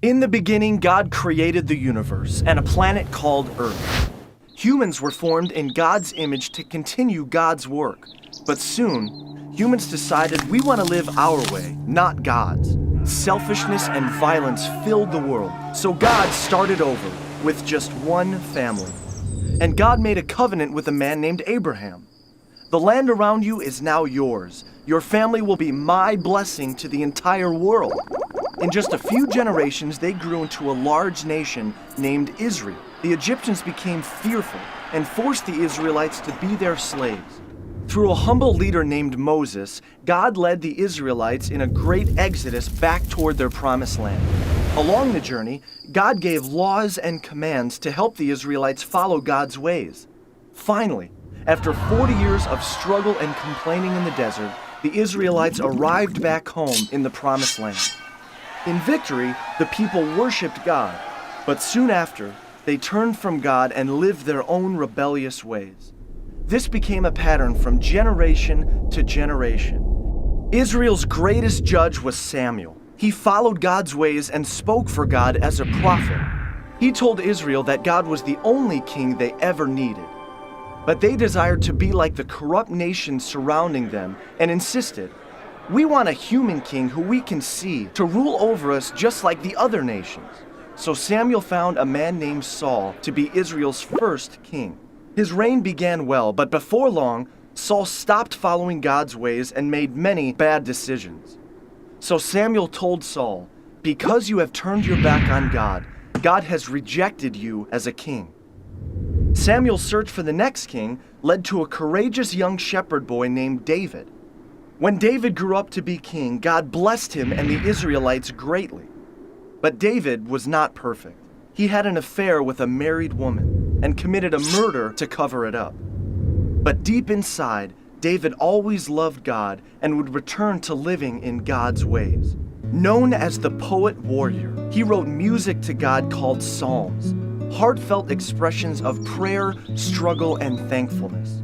In the beginning, God created the universe and a planet called Earth. Humans were formed in God's image to continue God's work. But soon, humans decided we want to live our way, not God's. Selfishness and violence filled the world, so God started over with just one family. And God made a covenant with a man named Abraham. The land around you is now yours. Your family will be my blessing to the entire world. In just a few generations, they grew into a large nation named Israel. The Egyptians became fearful and forced the Israelites to be their slaves. Through a humble leader named Moses, God led the Israelites in a great exodus back toward their promised land. Along the journey, God gave laws and commands to help the Israelites follow God's ways. Finally, after 40 years of struggle and complaining in the desert, the Israelites arrived back home in the promised land. In victory, the people worshipped God, but soon after, they turned from God and lived their own rebellious ways. This became a pattern from generation to generation. Israel's greatest judge was Samuel. He followed God's ways and spoke for God as a prophet. He told Israel that God was the only king they ever needed. But they desired to be like the corrupt nations surrounding them and insisted, "We want a human king who we can see to rule over us just like the other nations." So Samuel found a man named Saul to be Israel's first king. His reign began well, but before long, Saul stopped following God's ways and made many bad decisions. So Samuel told Saul, "Because you have turned your back on God, God has rejected you as a king." Samuel's search for the next king led to a courageous young shepherd boy named David. When David grew up to be king, God blessed him and the Israelites greatly. But David was not perfect. He had an affair with a married woman and committed a murder to cover it up. But deep inside, David always loved God and would return to living in God's ways. Known as the poet warrior, he wrote music to God called psalms, heartfelt expressions of prayer, struggle, and thankfulness.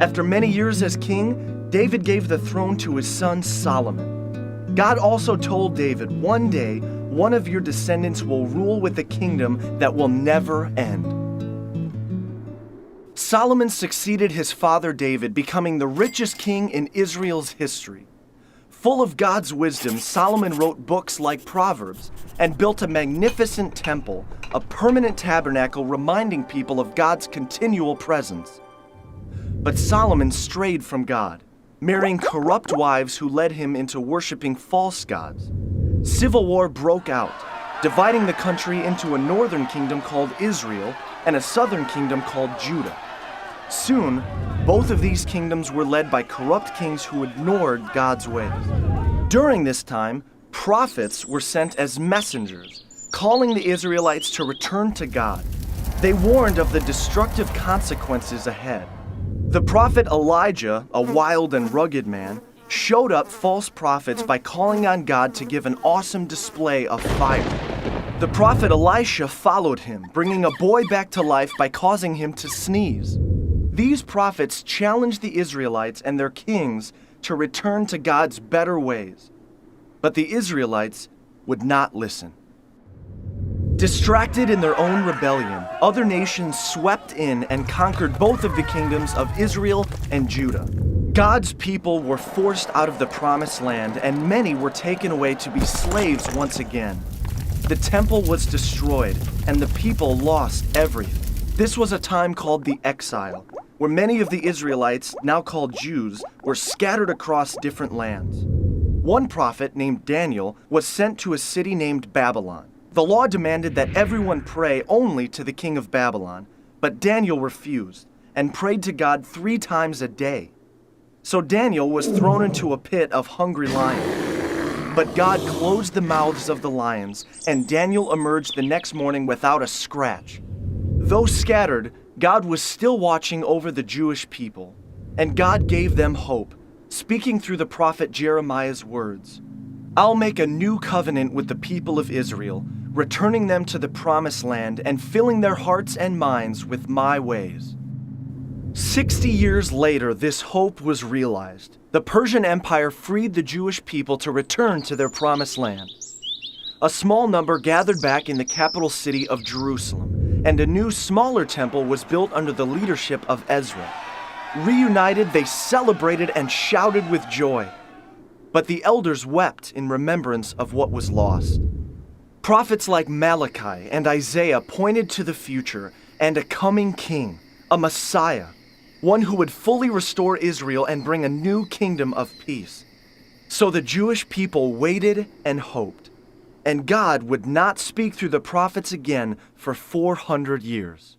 After many years as king, David gave the throne to his son Solomon. God also told David, "One day, one of your descendants will rule with a kingdom that will never end." Solomon succeeded his father David, becoming the richest king in Israel's history. Full of God's wisdom, Solomon wrote books like Proverbs and built a magnificent temple, a permanent tabernacle reminding people of God's continual presence. But Solomon strayed from God, marrying corrupt wives who led him into worshiping false gods. Civil war broke out, dividing the country into a northern kingdom called Israel and a southern kingdom called Judah. Soon, both of these kingdoms were led by corrupt kings who ignored God's ways. During this time, prophets were sent as messengers, calling the Israelites to return to God. They warned of the destructive consequences ahead. The prophet Elijah, a wild and rugged man, showed up false prophets by calling on God to give an awesome display of fire. The prophet Elisha followed him, bringing a boy back to life by causing him to sneeze. These prophets challenged the Israelites and their kings to return to God's better ways. But the Israelites would not listen. Distracted in their own rebellion, other nations swept in and conquered both of the kingdoms of Israel and Judah. God's people were forced out of the promised land, and many were taken away to be slaves once again. The temple was destroyed, and the people lost everything. This was a time called the exile, where many of the Israelites, now called Jews, were scattered across different lands. One prophet named Daniel was sent to a city named Babylon. The law demanded that everyone pray only to the king of Babylon, but Daniel refused and prayed to God 3 times a day. So Daniel was thrown into a pit of hungry lions. But God closed the mouths of the lions, and Daniel emerged the next morning without a scratch. Though scattered, God was still watching over the Jewish people, and God gave them hope, speaking through the prophet Jeremiah's words. "I'll make a new covenant with the people of Israel, returning them to the promised land and filling their hearts and minds with my ways." 60 years later, this hope was realized. The Persian Empire freed the Jewish people to return to their promised land. A small number gathered back in the capital city of Jerusalem, and a new, smaller temple was built under the leadership of Ezra. Reunited, they celebrated and shouted with joy. But the elders wept in remembrance of what was lost. Prophets like Malachi and Isaiah pointed to the future and a coming king, a Messiah, one who would fully restore Israel and bring a new kingdom of peace. So the Jewish people waited and hoped, and God would not speak through the prophets again for 400 years.